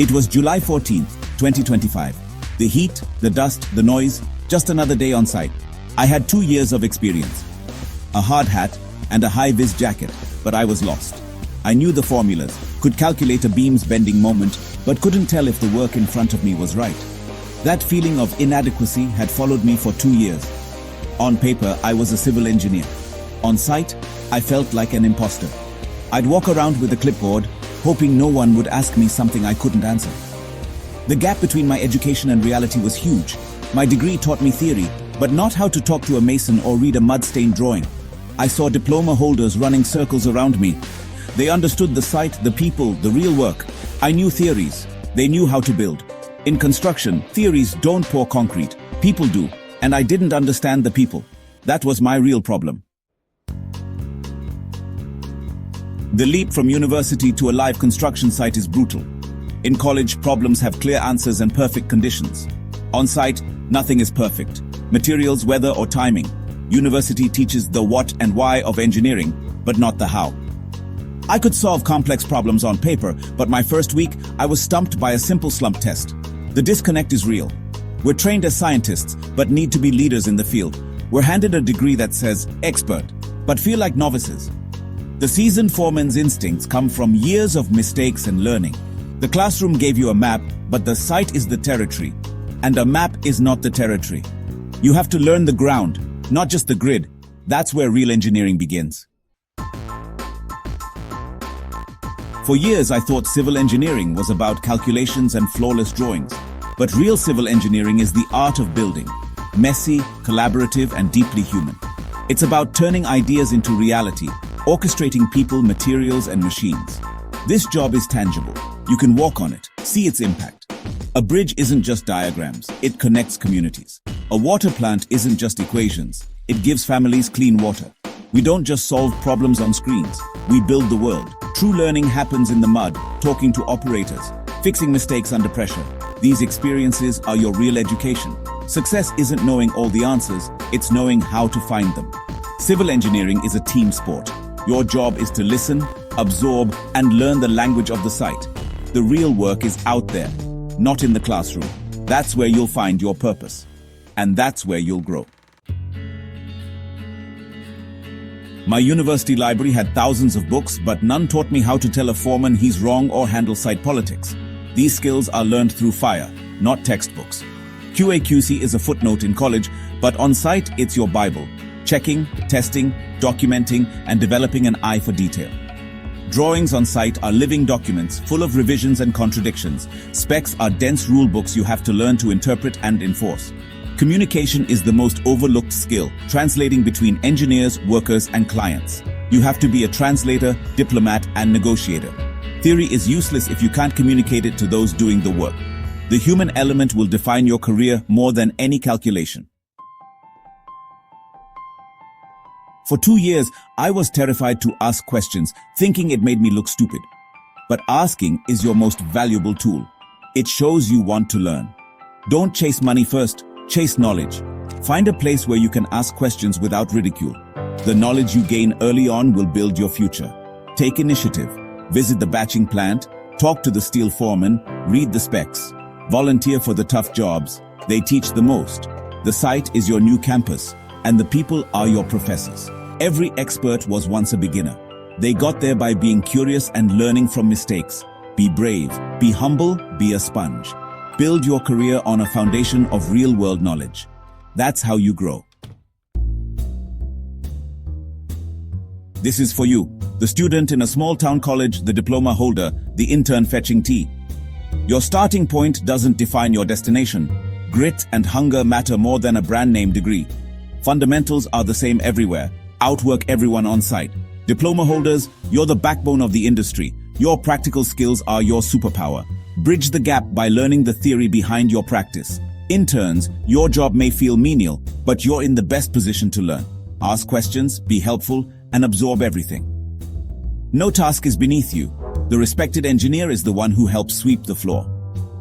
It was July 14th, 2025. The heat, the dust, the noise, just another day on site. I had 2 years of experience, a hard hat and a high-vis jacket, but I was lost. I knew the formulas, could calculate a beam's bending moment, but couldn't tell if the work in front of me was right. That feeling of inadequacy had followed me for 2 years. On paper, I was a civil engineer. On site, I felt like an imposter. I'd walk around with a clipboard, hoping no one would ask me something I couldn't answer. The gap between my education and reality was huge. My degree taught me theory, but not how to talk to a mason or read a mud-stained drawing. I saw diploma holders running circles around me. They understood the site, the people, the real work. I knew theories. They knew how to build. In construction, theories don't pour concrete. People do. And I didn't understand the people. That was my real problem. The leap from university to a live construction site is brutal. In college, problems have clear answers and perfect conditions. On site, nothing is perfect. Materials, weather, or timing. University teaches the what and why of engineering, but not the how. I could solve complex problems on paper, but my first week, I was stumped by a simple slump test. The disconnect is real. We're trained as scientists, but need to be leaders in the field. We're handed a degree that says expert, but feel like novices. The seasoned foreman's instincts come from years of mistakes and learning. The classroom gave you a map, but the site is the territory. And a map is not the territory. You have to learn the ground, not just the grid. That's where real engineering begins. For years, I thought civil engineering was about calculations and flawless drawings. But real civil engineering is the art of building. Messy, collaborative, and deeply human. It's about turning ideas into reality, orchestrating people, materials, and machines. This job is tangible. You can walk on it, see its impact. A bridge isn't just diagrams, it connects communities. A water plant isn't just equations, it gives families clean water. We don't just solve problems on screens, we build the world. True learning happens in the mud, talking to operators, fixing mistakes under pressure. These experiences are your real education. Success isn't knowing all the answers, it's knowing how to find them. Civil engineering is a team sport. Your job is to listen, absorb, and learn the language of the site. The real work is out there, not in the classroom. That's where you'll find your purpose. And that's where you'll grow. My university library had thousands of books, but none taught me how to tell a foreman he's wrong or handle site politics. These skills are learned through fire, not textbooks. QA/QC is a footnote in college, but on site it's your Bible. Checking, testing, documenting, and developing an eye for detail. Drawings on site are living documents full of revisions and contradictions. Specs are dense rule books you have to learn to interpret and enforce. Communication is the most overlooked skill, translating between engineers, workers, and clients. You have to be a translator, diplomat, and negotiator. Theory is useless if you can't communicate it to those doing the work. The human element will define your career more than any calculation. For 2 years, I was terrified to ask questions, thinking it made me look stupid. But asking is your most valuable tool. It shows you want to learn. Don't chase money first, chase knowledge. Find a place where you can ask questions without ridicule. The knowledge you gain early on will build your future. Take initiative. Visit the batching plant, talk to the steel foreman, read the specs. Volunteer for the tough jobs. They teach the most. The site is your new campus, and the people are your professors. Every expert was once a beginner. They got there by being curious and learning from mistakes. Be brave, be humble, be a sponge. Build your career on a foundation of real-world knowledge. That's how you grow. This is for you, the student in a small-town college, the diploma holder, the intern fetching tea. Your starting point doesn't define your destination. Grit and hunger matter more than a brand-name degree. Fundamentals are the same everywhere. Outwork everyone on site. Diploma holders, you're the backbone of the industry. Your practical skills are your superpower. Bridge the gap by learning the theory behind your practice. Interns, your job may feel menial, but you're in the best position to learn. Ask questions, be helpful, and absorb everything. No task is beneath you. The respected engineer is the one who helps sweep the floor.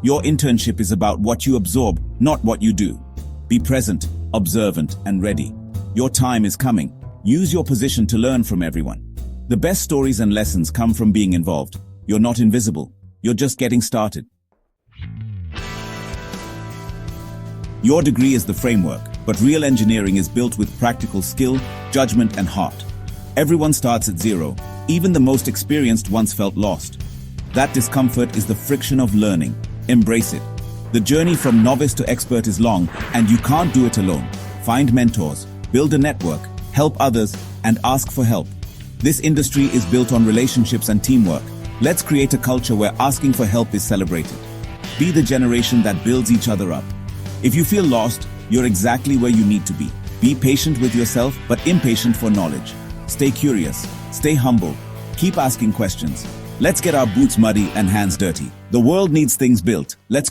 Your internship is about what you absorb, not what you do. Be present, observant, and ready. Your time is coming. Use your position to learn from everyone. The best stories and lessons come from being involved. You're not invisible. You're just getting started. Your degree is the framework, but real engineering is built with practical skill, judgment, and heart. Everyone starts at zero. Even the most experienced once felt lost. That discomfort is the friction of learning. Embrace it. The journey from novice to expert is long, and you can't do it alone. Find mentors, build a network, help others, and ask for help. This industry is built on relationships and teamwork. Let's create a culture where asking for help is celebrated. Be the generation that builds each other up. If you feel lost, you're exactly where you need to be. Be patient with yourself, but impatient for knowledge. Stay curious, stay humble, keep asking questions. Let's get our boots muddy and hands dirty. The world needs things built. Let's